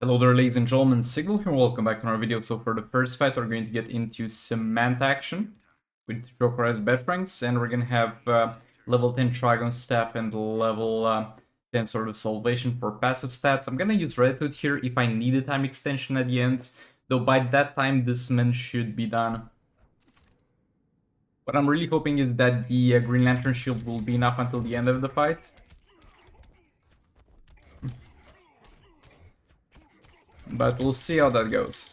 Hello there, ladies and gentlemen, Signal here, welcome back to our video. So for the first fight, we're going to get into Cement action with Jokerized Batarangs, and we're going to have level 10 Trigon Staff and level 10 sort of Salvation for passive stats. I'm going to use Redwood here if I need a time extension at the end, though by that time this man should be done. What I'm really hoping is that the Green Lantern shield will be enough until the end of the fight. But we'll see how that goes.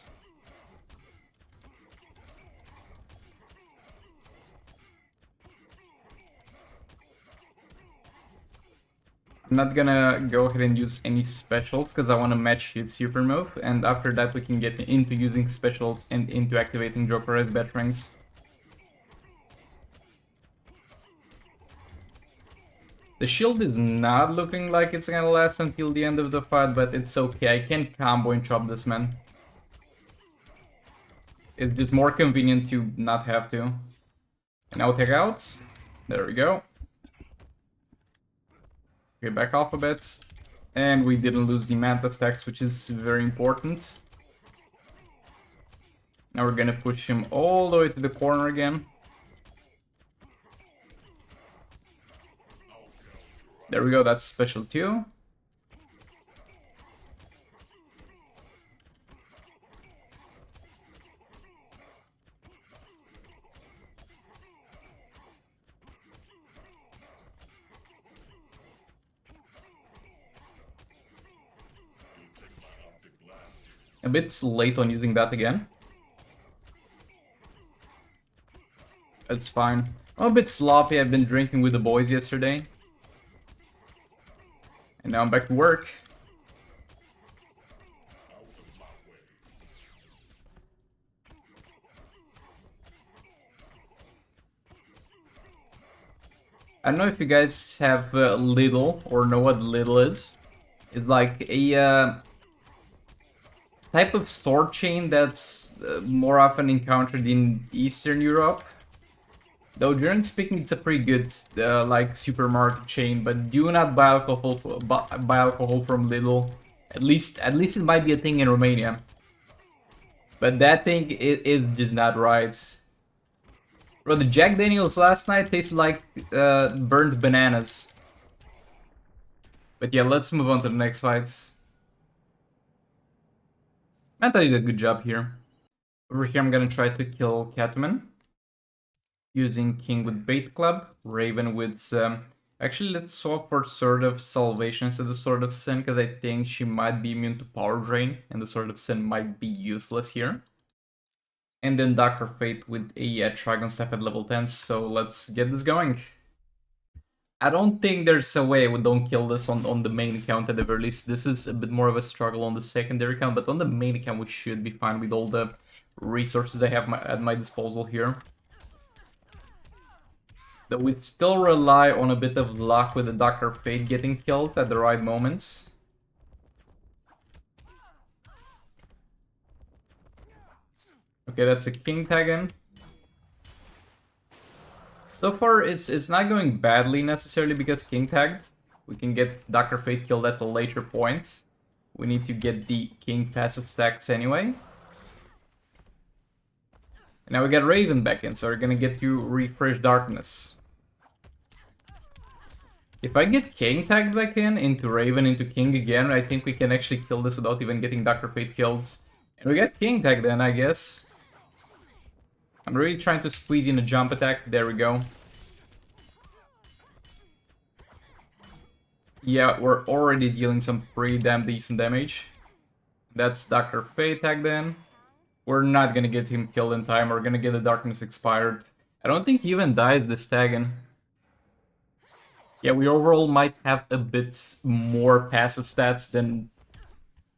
I'm not gonna go ahead and use any specials because I want to match his super move, and after that we can get into using specials and into activating Jokerized Batarangs. The shield is not looking like it's gonna last until the end of the fight, but it's okay. I can combo and chop this man. It's just more convenient to not have to. And now take outs. There we go. Okay, back off a bit. And we didn't lose the Manta stacks, which is very important. Now we're gonna push him all the way to the corner again. There we go, that's special too. A bit late on using that again. It's fine. I'm a bit sloppy, I've been drinking with the boys yesterday. And now I'm back to work. I don't know if you guys have Lidl or know what Lidl is. It's like a type of store chain that's more often encountered in Eastern Europe. Though generally speaking, it's a pretty good like supermarket chain, but do not buy alcohol from Lidl. At least it might be a thing in Romania. But that thing is just not right. Bro, the Jack Daniels last night tasted like burnt bananas. But yeah, let's move on to the next fights. Manta did a good job here. Over here, I'm gonna try to kill Catwoman. Using King with Bait Club, Raven with... actually, let's swap for Sword of Salvation instead of Sword of Sin, because I think she might be immune to Power Drain, and the Sword of Sin might be useless here. And then Dr. Fate with a Trigon Staff at level 10, so let's get this going. I don't think there's a way we don't kill this on the main account at the very least. This is a bit more of a struggle on the secondary account, but on the main account we should be fine with all the resources I have at my disposal here. Though we still rely on a bit of luck with the Dr. Fate getting killed at the right moments. Okay, that's a King tag in. So far, it's not going badly necessarily because King tagged. We can get Dr. Fate killed at the later points. We need to get the King passive stacks anyway. And now we got Raven back in, so we're gonna get to refresh Darkness. If I get King tagged back in, into Raven, into King again, I think we can actually kill this without even getting Dr. Fate killed. And we got King tagged in, I guess. I'm really trying to squeeze in a jump attack. There we go. Yeah, we're already dealing some pretty damn decent damage. That's Dr. Fate tagged in. We're not gonna get him killed in time. We're gonna get the Darkness expired. I don't think he even dies this tagging. Yeah, we overall might have a bit more passive stats than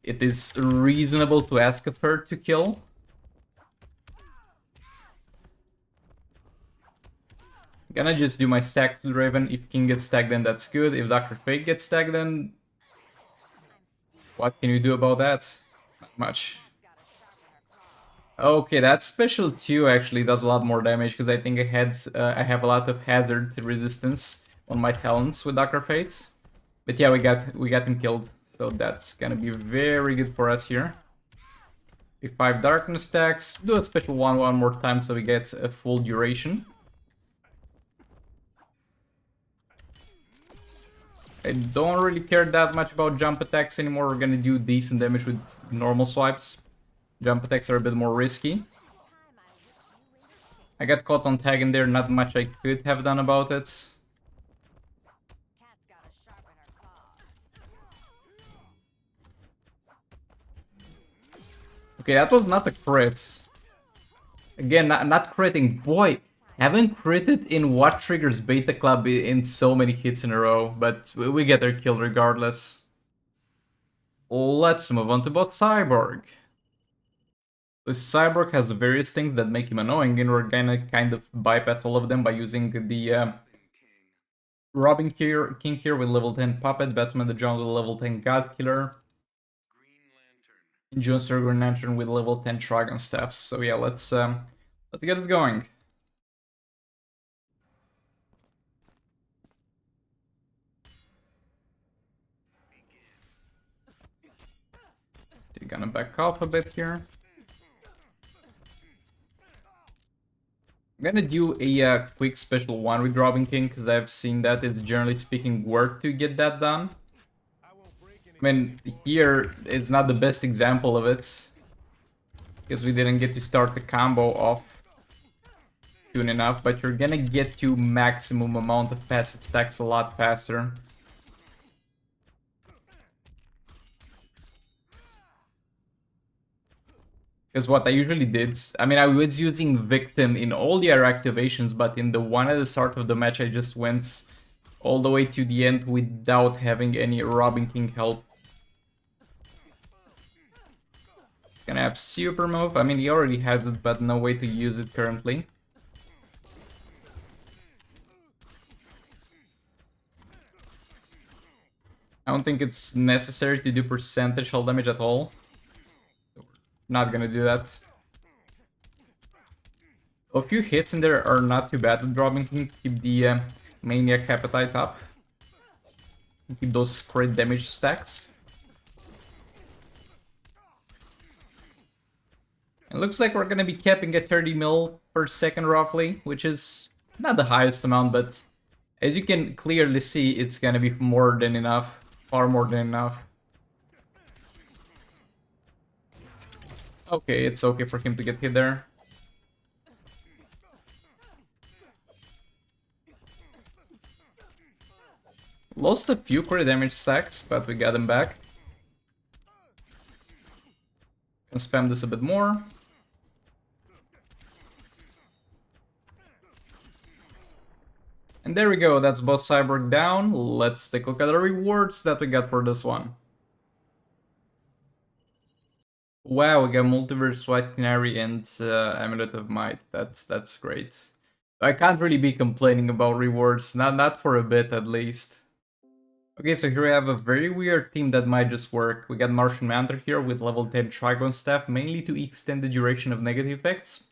it is reasonable to ask of her to kill. Gonna just do my stack to Raven. If King gets tagged in, that's good. If Dr. Fate gets tagged in, what can you do about that? Not much. Okay, that special 2 actually does a lot more damage because I think I have a lot of hazard resistance on my talents with Dr. Fates. But yeah, we got him killed. So that's gonna be very good for us here. Pick 5 darkness stacks. Do a special one more time so we get a full duration. I don't really care that much about jump attacks anymore. We're gonna do decent damage with normal swipes. Jump attacks are a bit more risky. I got caught on tag in there, not much I could have done about it. Okay, that was not a crit. Again, not critting. Boy, haven't critted in what triggers Beta Club in so many hits in a row, but we get our kill regardless. Let's move on to boss Cyborg. So Cyborg has various things that make him annoying, and we're gonna kind of bypass all of them by using the Robin King here with level 10 Puppet, Batman the Jungle level 10 God Killer, and Johnster Green Lantern with level 10 Dragon Staffs. So yeah, let's get this going. They're gonna back off a bit here. I'm gonna do a quick special one with Robin King because I've seen that it's generally speaking worth to get that done. I mean, here it's not the best example of it because we didn't get to start the combo off soon enough, but you're gonna get to maximum amount of passive stacks a lot faster. Because what I usually did, I mean, I was using Victim in all the other activations, but in the one at the start of the match, I just went all the way to the end without having any Robin King help. He's gonna have super move. I mean, he already has it, but no way to use it currently. I don't think it's necessary to do percentage hull damage at all. Not gonna do that. A few hits in there are not too bad with Robin King. Keep the Maniac Appetite up. Keep those crit damage stacks. It looks like we're gonna be capping at 30 mil per second roughly, which is not the highest amount, but as you can clearly see, it's gonna be more than enough. Far more than enough. Okay, it's okay for him to get hit there. Lost a few crit damage stacks, but we got them back. Can spam this a bit more. And there we go, that's boss Cyborg down. Let's take a look at the rewards that we got for this one. Wow, we got Multiverse White Canary and Amulet of Might. That's great. I can't really be complaining about rewards, not for a bit at least. Okay, so here we have a very weird team that might just work. We got Martian Manter here with level 10 Trigon Staff, mainly to extend the duration of negative effects.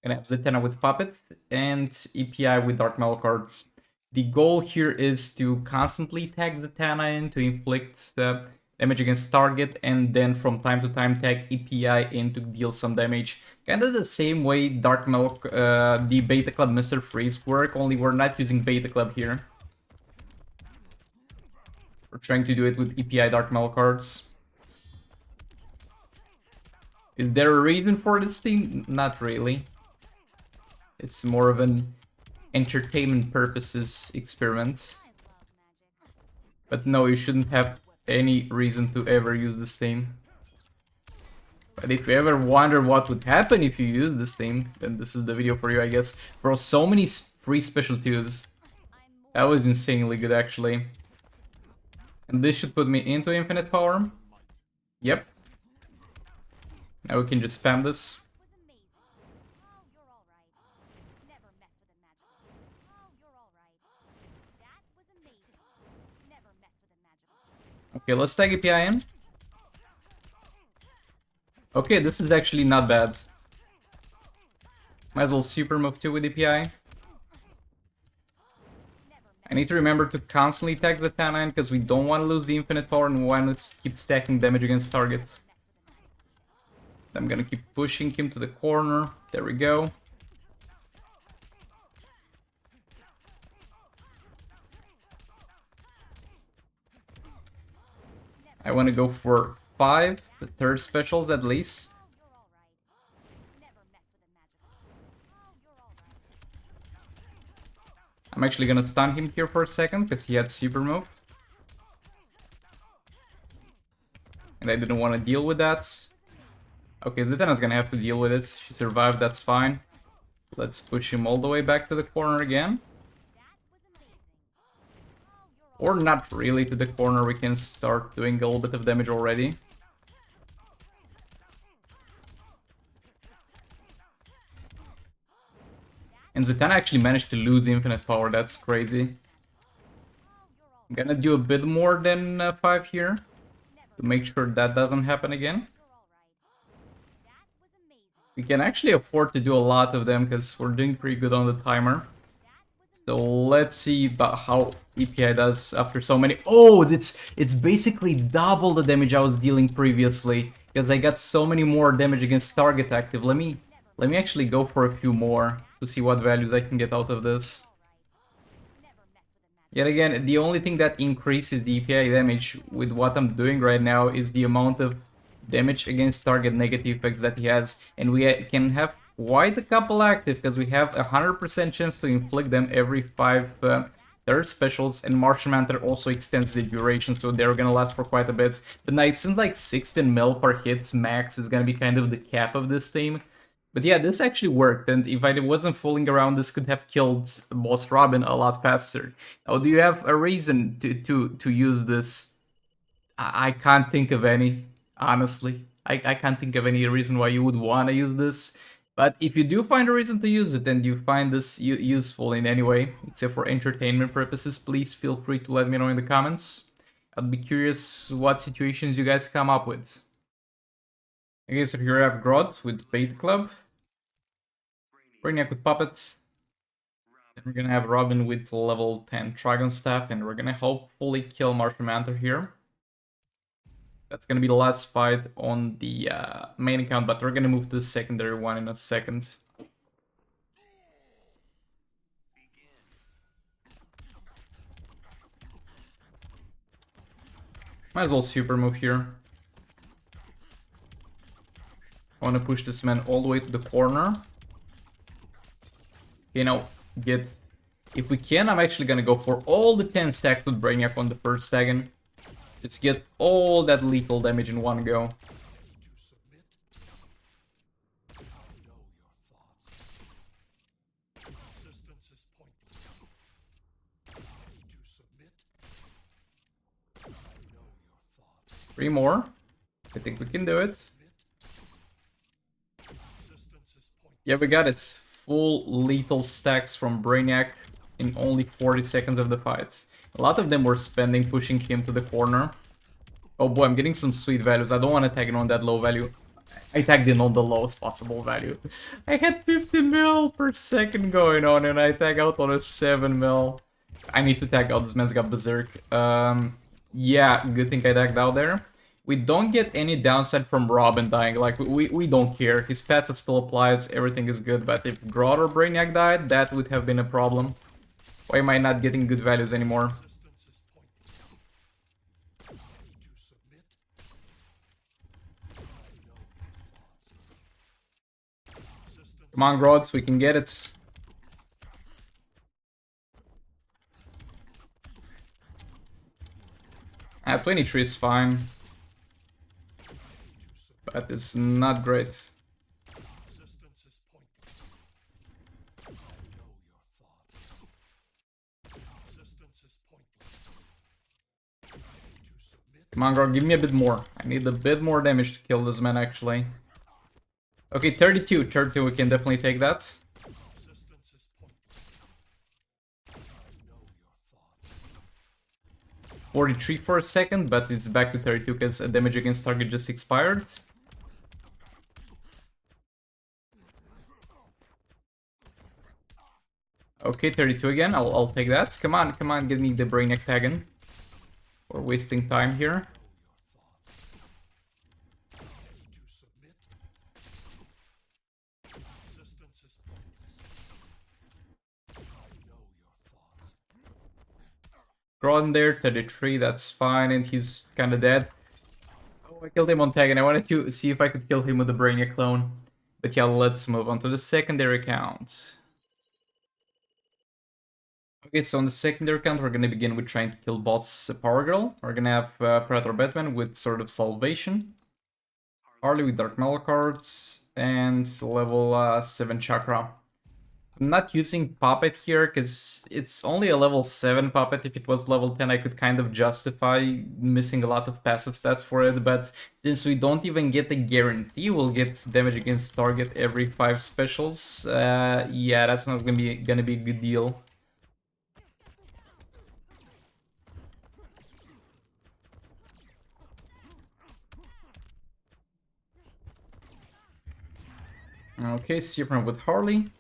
Gonna have Zatanna with Puppet and EPI with Dark Metal cards. The goal here is to constantly tag Zatanna in to inflict damage against target, and then from time to time tag EPI in to deal some damage. Kinda the same way Dark Milk, the Beta Club Mr. Freeze work, only we're not using Beta Club here. We're trying to do it with EPI Dark Milk cards. Is there a reason for this thing? Not really. It's more of an entertainment purposes experiment. But no, you shouldn't have any reason to ever use this theme. But if you ever wonder what would happen if you use this theme, then this is the video for you, I guess. Bro, so many free special twos. That was insanely good, actually. And this should put me into infinite power. Yep. Now we can just spam this. Okay, let's tag EPI in. Okay, this is actually not bad. Might as well super move 2 with EPI. I need to remember to constantly tag the Zatanna because we don't want to lose the Infinite Power and we want to keep stacking damage against targets. I'm gonna keep pushing him to the corner. There we go. I want to go for 5, the third specials at least. I'm actually gonna stun him here for a second because he had super move. And I didn't want to deal with that. Okay, Zatanna's gonna have to deal with it. She survived, that's fine. Let's push him all the way back to the corner again. Or not really to the corner, we can start doing a little bit of damage already. And Zatanna actually managed to lose Infinite Power, that's crazy. I'm gonna do a bit more than 5 here, to make sure that doesn't happen again. We can actually afford to do a lot of them, because we're doing pretty good on the timer. So let's see about how EPI does after so many... Oh, it's basically double the damage I was dealing previously, because I got so many more damage against target active. Let me actually go for a few more to see what values I can get out of this. Yet again, the only thing that increases the EPI damage with what I'm doing right now is the amount of damage against target negative effects that he has, and we can have quite a couple active because we have a 100% chance to inflict them every 5 third specials, and Martian Mantle also extends the duration, so they're gonna last for quite a bit. But now it seems like 16 mil per hits max is gonna be kind of the cap of this team. But yeah, this actually worked, and if I wasn't fooling around, this could have killed Boss Robin a lot faster. Now, do you have a reason to use this? I can't think of any, honestly. I can't think of any reason why you would want to use this. But if you do find a reason to use it, and you find this useful in any way, except for entertainment purposes, please feel free to let me know in the comments. I'd be curious what situations you guys come up with. Okay, so here I have Grodd with Bait Club, Brainiac with Puppets, and we're gonna have Robin with level 10 Dragon Staff, and we're gonna hopefully kill Martian Mantle here. That's gonna be the last fight on the main account, but we're gonna move to the secondary one in a second. Might as well super move here. I want to push this man all the way to the corner. You know, get... If we can, I'm actually gonna go for all the 10 stacks with Brainiac on the first second. Just get all that lethal damage in one go. Three more. I think we can do it. Yeah, we got it. Full lethal stacks from Brainiac in only 40 seconds of the fights. A lot of them were spending pushing him to the corner. Oh boy, I'm getting some sweet values. I don't want to tag in on that low value. I tagged in on the lowest possible value. I had 50 mil per second going on, and I tag out on a 7 mil. I need to tag out. This man's got Berserk. Yeah, good thing I tagged out there. We don't get any downside from Robin dying. Like, we don't care. His passive still applies. Everything is good. But if Grodd or Brainiac died, that would have been a problem. Why am I not getting good values anymore? Come on, Grodd, we can get it. Ah, 23 is fine. But it's not great. Come on, Grodd, give me a bit more. I need a bit more damage to kill this man, actually. Okay, 32. 32, we can definitely take that. $43 for a second, but it's back to 32 because damage against target just expired. Okay, 32 again. I'll take that. Come on, come on, give me the Brainiac tagging. We're wasting time here. Grown there, 33, that's fine, and he's kinda dead. Oh, I killed him on tag, and I wanted to see if I could kill him with the Brainiac clone. But yeah, let's move on to the secondary count. Okay, so on the secondary count, we're gonna begin with trying to kill boss Power Girl. We're gonna have Predator Batman with Sword of Salvation, Harley with Dark Metal cards, and level 7 Chakra. I'm not using Puppet here because it's only a level 7 Puppet. If it was level 10, I could kind of justify missing a lot of passive stats for it, but since we don't even get a guarantee we'll get damage against target every 5 specials, yeah, that's not gonna be a good deal. Okay, Superman with Harley.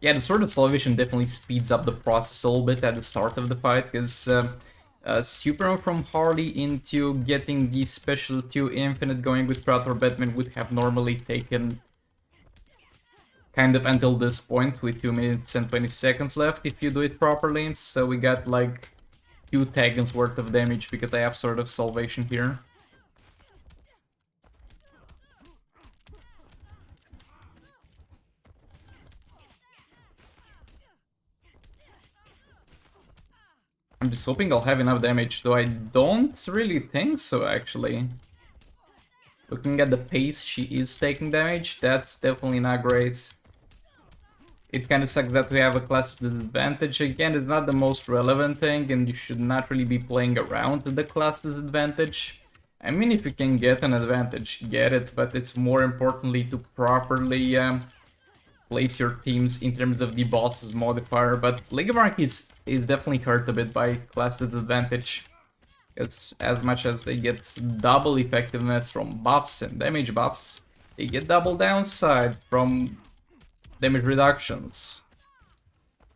Yeah, the Sword of Salvation definitely speeds up the process a little bit at the start of the fight, because Superman from Harley into getting the Special 2 Infinite going with Predator Batman would have normally taken kind of until this point with 2 minutes and 20 seconds left if you do it properly. So we got like 2 seconds worth of damage because I have Sword of Salvation here. I'm just hoping I'll have enough damage, though I don't really think so, actually. Looking at the pace she is taking damage, that's definitely not great. It kind of sucks that we have a class disadvantage. Again, it's not the most relevant thing, and you should not really be playing around the class disadvantage. I mean, if you can get an advantage, get it, but it's more importantly to properly place your teams in terms of the boss's modifier. But Ligamark is definitely hurt a bit by class disadvantage. It's as much as they get double effectiveness from buffs and damage buffs, they get double downside from damage reductions.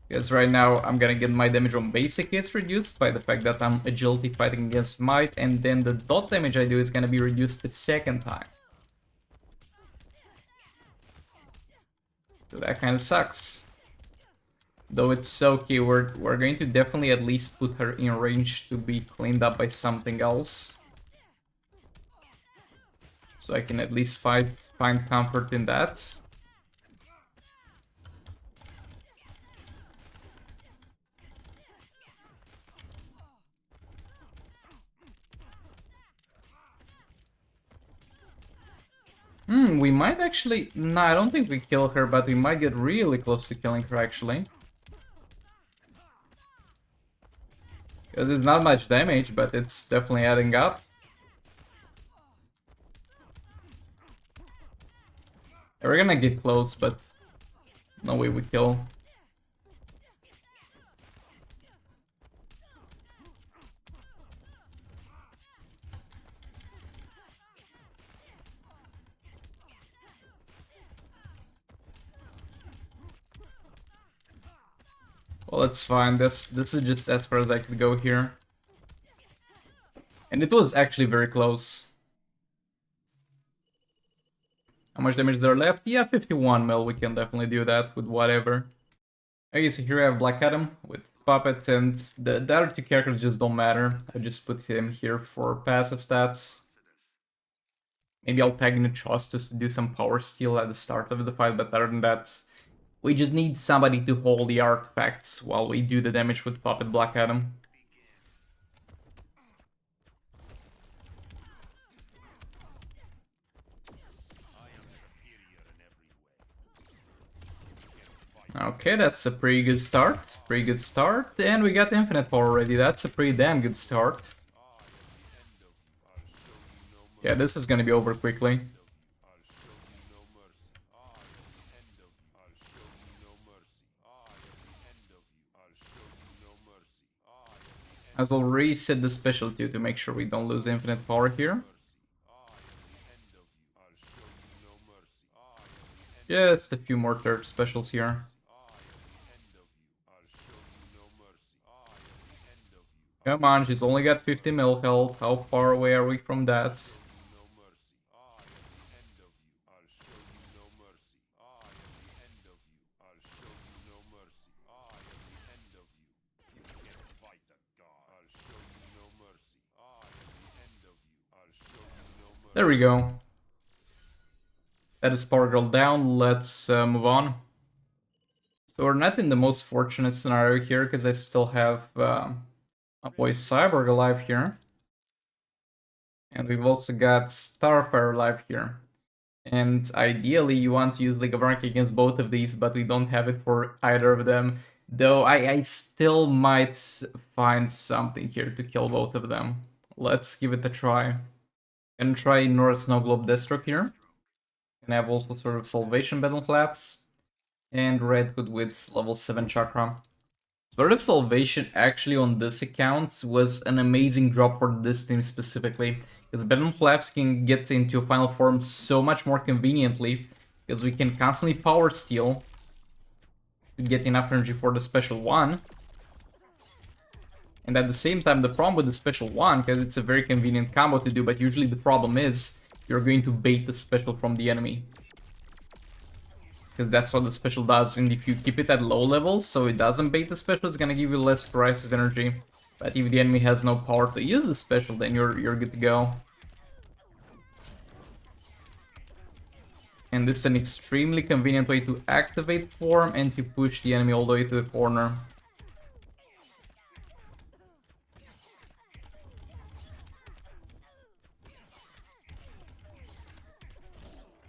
Because right now I'm gonna get my damage on basic hits reduced by the fact that I'm agility fighting against might, and then the dot damage I do is gonna be reduced the second time. So that kinda sucks. Though it's okay, we're going to definitely at least put her in range to be cleaned up by something else. So I can at least find comfort in that. We might actually... Nah, I don't think we kill her, but we might get really close to killing her, actually. Because it's not much damage, but it's definitely adding up. We're gonna get close, but no way we kill. Well, it's fine. This is just as far as I could go here. And it was actually very close. How much damage is there left? Yeah, 51 mil. We can definitely do that with whatever. Okay, so here I have Black Adam with Puppet, and the other 2 characters just don't matter. I just put him here for passive stats. Maybe I'll tag in a Trust just to do some power steal at the start of the fight, but other than that, we just need somebody to hold the artifacts while we do the damage with Puppet Black Adam. Okay, that's a pretty good start. Pretty good start. And we got infinite power already. That's a pretty damn good start. Yeah, this is gonna be over quickly. As well reset the special 2 to make sure we don't lose infinite power here. Just a few more third specials here. Come on, she's only got 50 mil health. How far away are we from that? There we go. That is Power Girl down. Let's move on. So we're not in the most fortunate scenario here because I still have my boy Cyborg alive here. And we've also got Starfire alive here. And ideally you want to use League of Rank against both of these, but we don't have it for either of them. Though I still might find something here to kill both of them. Let's give it a try. Gonna try North Snow Globe Deathstroke here. And have also sort of Salvation Battle Collapse. And Red Hood with level 7 Chakra. Sword of Salvation actually on this account was an amazing drop for this team specifically. Because Battle Collapse can get into final form so much more conveniently. Because we can constantly power steal to get enough energy for the special one. And at the same time, the problem with the special one, because it's a very convenient combo to do, but usually the problem is you're going to bait the special from the enemy. Because that's what the special does, and if you keep it at low levels, so it doesn't bait the special, it's gonna give you less crisis energy. But if the enemy has no power to use the special, then you're good to go. And this is an extremely convenient way to activate form and to push the enemy all the way to the corner.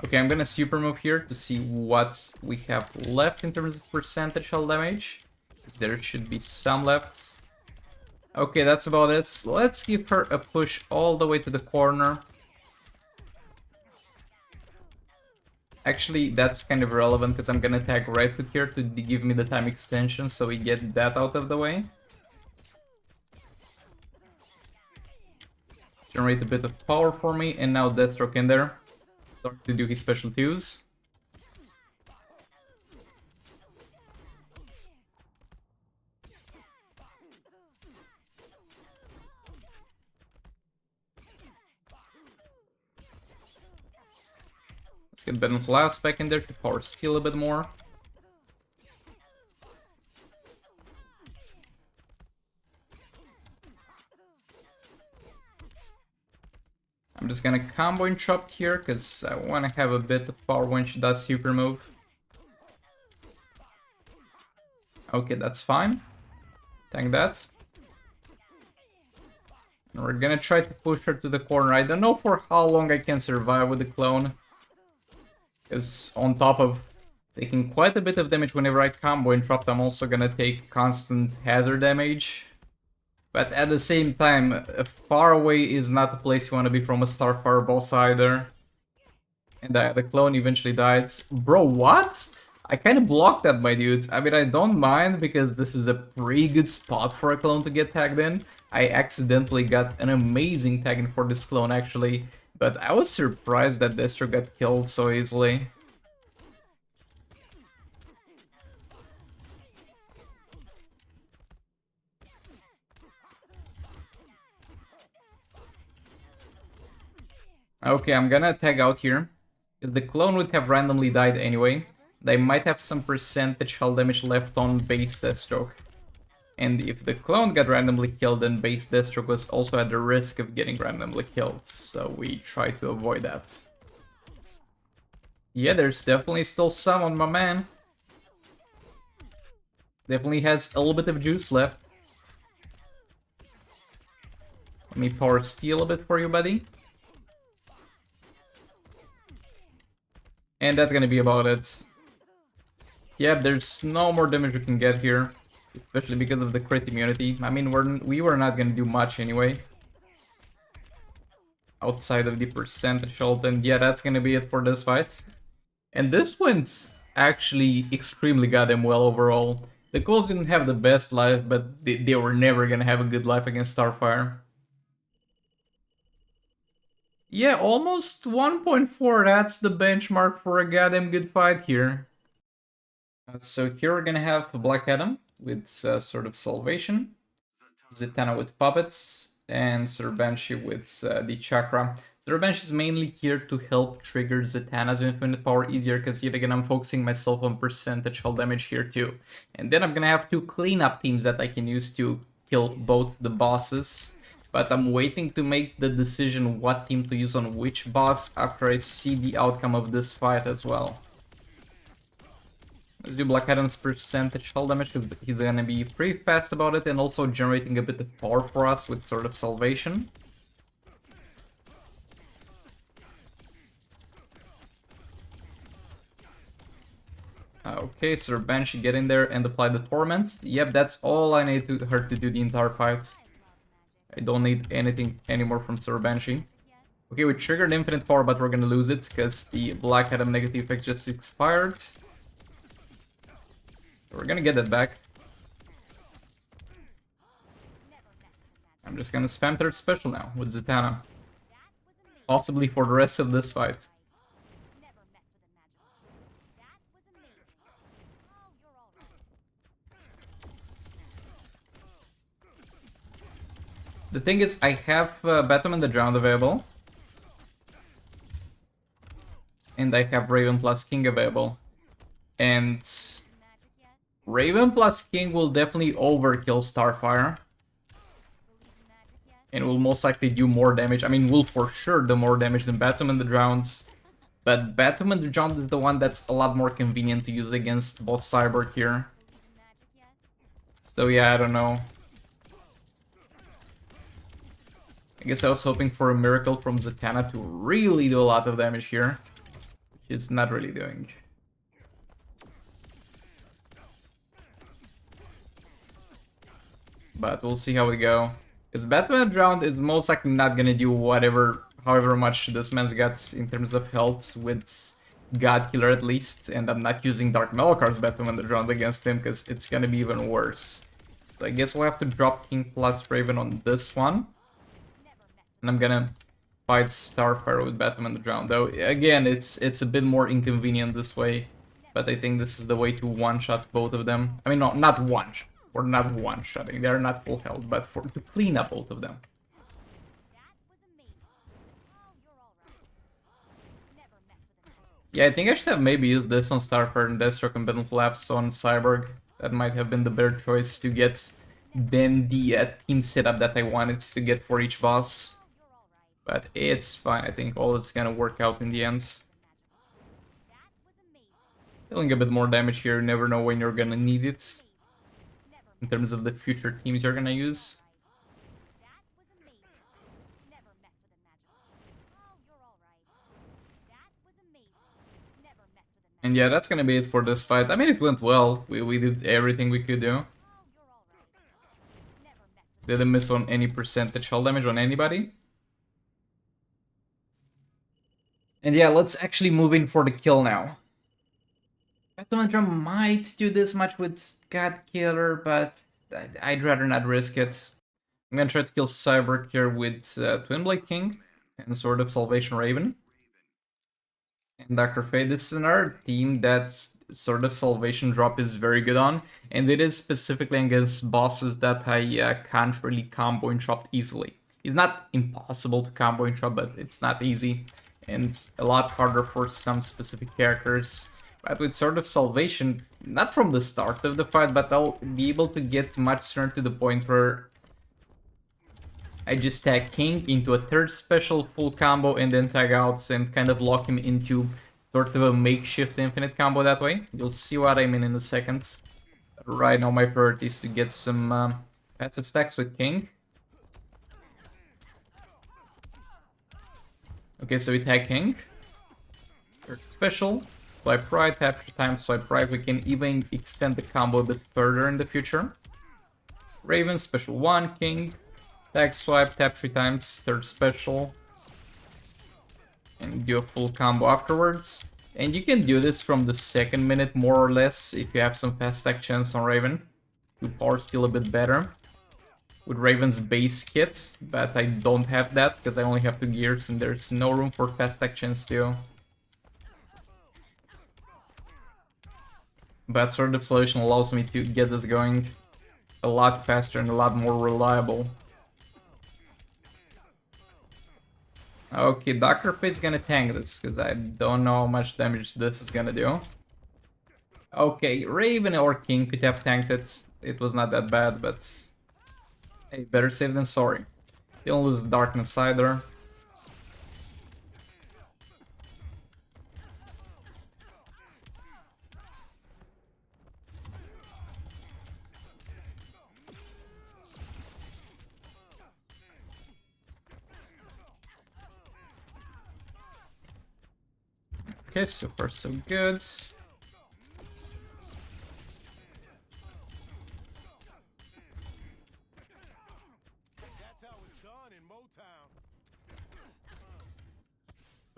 Okay, I'm gonna super move here to see what we have left in terms of percentage hull damage. There should be some left. Okay, that's about it. Let's give her a push all the way to the corner. Actually, that's kind of relevant because I'm gonna tag Red Hood here to give me the time extension so we get that out of the way. Generate a bit of power for me, and now Deathstroke in there. Start to do his special twos. Let's get Ben Glass back in there to power steal a bit more. I'm just gonna combo and chop here because I want to have a bit of power when she does super move. Okay, that's fine. Tank that. And we're gonna try to push her to the corner. I don't know for how long I can survive with the clone. Because on top of taking quite a bit of damage whenever I combo and drop, I'm also gonna take constant hazard damage. But at the same time, far away is not the place you want to be from a Starfire boss either. And the clone eventually died. Bro, what? I kind of blocked that, my dude. I mean, I don't mind because this is a pretty good spot for a clone to get tagged in. I accidentally got an amazing tag in for this clone, actually. But I was surprised that Destro got killed so easily. Okay, I'm gonna tag out here. Because the clone would have randomly died anyway. They might have some percentage hull damage left on base Deathstroke. And if the clone got randomly killed, then base Deathstroke was also at the risk of getting randomly killed. So we try to avoid that. Yeah, there's definitely still some on my man. Definitely has a little bit of juice left. Let me power steal a bit for you, buddy. And that's gonna be about it. Yeah, there's no more damage we can get here. Especially because of the crit immunity. I mean, we were not gonna do much anyway. Outside of the percentage ult, and yeah, that's gonna be it for this fight. And this went actually extremely goddamn well overall. The clones didn't have the best life, but they were never gonna have a good life against Starfire. Yeah, almost 1.4. That's the benchmark for a goddamn good fight here. So here we're gonna have Black Adam with sort of Salvation, Zatanna with Puppets, and Sir Banshee with the Chakra. Sir Banshee is mainly here to help trigger Zatanna's infinite power easier, because yet again I'm focusing myself on percentage hull damage here too. And then I'm gonna have two cleanup teams that I can use to kill both the bosses. But I'm waiting to make the decision what team to use on which boss after I see the outcome of this fight as well. Let's do Black Adam's percentage hull damage, because he's gonna be pretty fast about it, and also generating a bit of power for us with sort of Salvation. Okay, Sir Banshee, get in there and apply the Torments. Yep, that's all I need her to do the entire fight. I don't need anything anymore from Sir Banshee. Okay, we triggered infinite power, but we're gonna lose it, because the Black Adam negative effect just expired. We're gonna get that back. I'm just gonna spam third special now with Zatanna. Possibly for the rest of this fight. The thing is, I have Batman the Drowned available. And I have Raven plus King available. And Raven plus King will definitely overkill Starfire. And will most likely do more damage. I mean, will for sure do more damage than Batman the Drowned. But Batman the Drowned is the one that's a lot more convenient to use against boss Cyborg here. So yeah, I don't know. I guess I was hoping for a miracle from Zatanna to really do a lot of damage here. Which it's not really doing. But we'll see how we go. Because Batman Drowned is most likely not gonna do however much this man's got in terms of health with God Killer at least. And I'm not using Dark Melocar's Batman the Drowned against him, because it's gonna be even worse. So I guess we'll have to drop King plus Raven on this one. And I'm gonna fight Starfire with Batman the Drowned. Though, again, it's a bit more inconvenient this way. But I think this is the way to one-shot both of them. I mean, no, not one-shot. Or not one-shotting. They're not full health, but to clean up both of them. Yeah, I think I should have maybe used this on Starfire and Deathstroke and Battle Collapse on Cyborg. That might have been the better choice to get than the team setup that I wanted to get for each boss. But it's fine, I think all it's gonna work out in the end. Dealing a bit more damage here, you never know when you're gonna need it. In terms of the future teams you're gonna use. And yeah, that's gonna be it for this fight. I mean, it went well. We did everything we could do. Didn't miss on any percentage hull damage on anybody. And yeah, let's actually move in for the kill now. Batman might do this much with God Killer, but I'd rather not risk it. I'm gonna try to kill Cyborg here with Twin Blade King and Sword of Salvation Raven. And Dr. Fate, this is another team that Sword of Salvation drop is very good on, and it is specifically against bosses that I can't really combo and chop easily. It's not impossible to combo and chop, but it's not easy, and a lot harder for some specific characters. But with Sword of Salvation, not from the start of the fight, but I'll be able to get much sooner to the point where I just tag King into a third special full combo and then tag out and kind of lock him into sort of a makeshift infinite combo that way. You'll see what I mean in a second. Right now my priority is to get some passive stacks with King. Okay, so we tag King. Third special. Swipe right, tap 3 times, swipe right. We can even extend the combo a bit further in the future. Raven, special 1, King. Tag swipe, tap 3 times, third special. And do a full combo afterwards. And you can do this from the second minute more or less if you have some fast stack chance on Raven. 2 power still a bit better. with Raven's base kit, but I don't have that because I only have 2 gears and there's no room for fast actions still. But Sword of Solution allows me to get this going a lot faster and a lot more reliable. Okay, Dr. Fate's gonna tank this, because I don't know how much damage this is gonna do. Okay, Raven or King could have tanked it. It was not that bad, but... Hey, better safe than sorry. Didn't lose Darkness either. Okay, so far so good.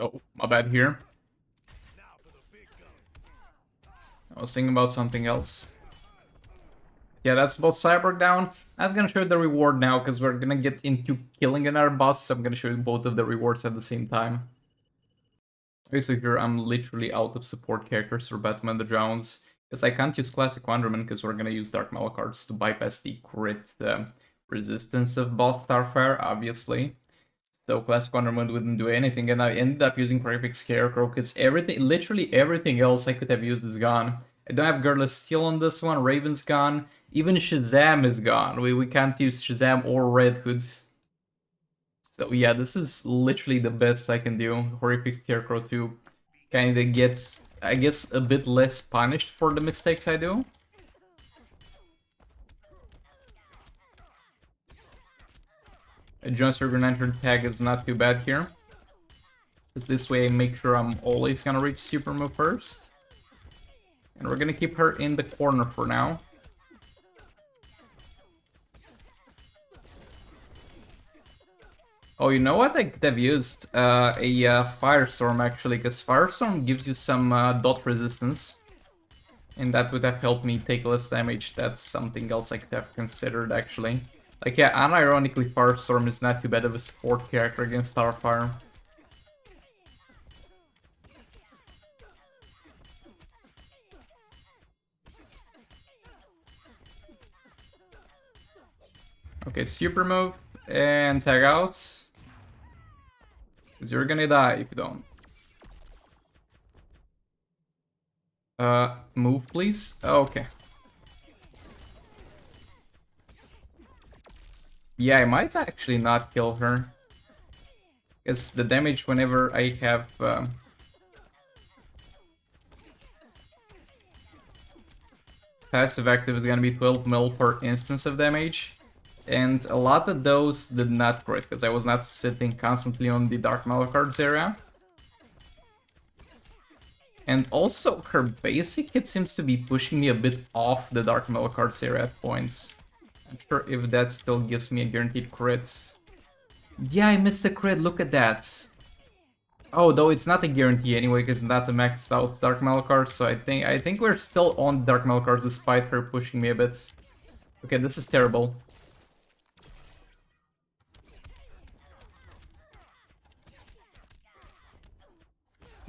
Oh, my bad here. I was thinking about something else. Yeah, that's both Cyborg down. I'm gonna show you the reward now, because we're gonna get into killing another boss, so I'm gonna show you both of the rewards at the same time. Okay, so here I'm literally out of support characters for Batman the Drowns, because I can't use Classic Wonderman, because we're gonna use Dark Malak cards to bypass the crit resistance of boss Starfire, obviously. So Classic Wonderman wouldn't do anything, and I ended up using Horrific Scarecrow, because everything, literally everything else I could have used is gone. I don't have Godless Steel on this one, Raven's gone, even Shazam is gone. We can't use Shazam or Red Hood. So yeah, this is literally the best I can do. Horrific Scarecrow to kinda get, I guess, a bit less punished for the mistakes I do. A Johnster Green Lantern tag is not too bad here. Because this way I make sure I'm always gonna reach super move first. And we're gonna keep her in the corner for now. Oh, you know what? I could have used a Firestorm actually, because Firestorm gives you some dot resistance. And that would have helped me take less damage. That's something else I could have considered actually. Like, yeah, unironically, Firestorm is not too bad of a support character against Starfire. Okay, super move and tag outs. Because you're gonna die if you don't. Move please. Oh, okay. Yeah, I might actually not kill her. Because the damage whenever I have... passive active is gonna be 12 mil per instance of damage. And a lot of those did not crit, because I was not sitting constantly on the Dark Malacards area. And also, her basic hit seems to be pushing me a bit off the Dark Malacards area at points. Not sure if that still gives me a guaranteed crit. Yeah, I missed a crit, look at that. Oh, though it's not a guarantee anyway, because it's not a maxed out Dark Malacard, so I think we're still on Dark Malacards despite her pushing me a bit. Okay, this is terrible.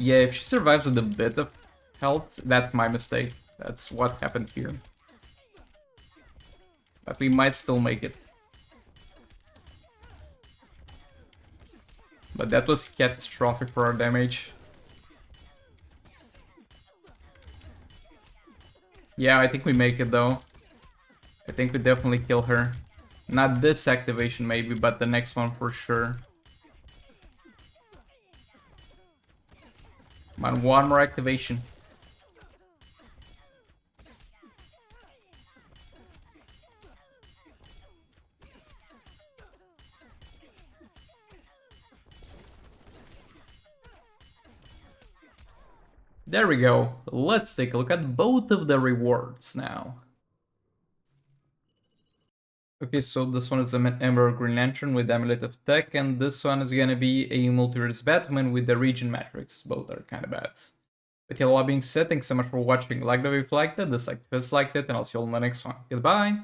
Yeah, if she survives with a bit of health, that's my mistake. That's what happened here. But we might still make it. But that was catastrophic for our damage. Yeah, I think we make it though. I think we definitely kill her. Not this activation maybe, but the next one for sure. Come on, one more activation. There we go. Let's take a look at both of the rewards now. Okay, so this one is an Emerald Green Lantern with Amulet of Tech, and this one is gonna be a Multiverse Batman with the Region Matrix. Both are kinda bad. With all that being said, thanks so much for watching. Like the video if you liked it, dislike if you disliked it, and I'll see you all in the next one. Goodbye!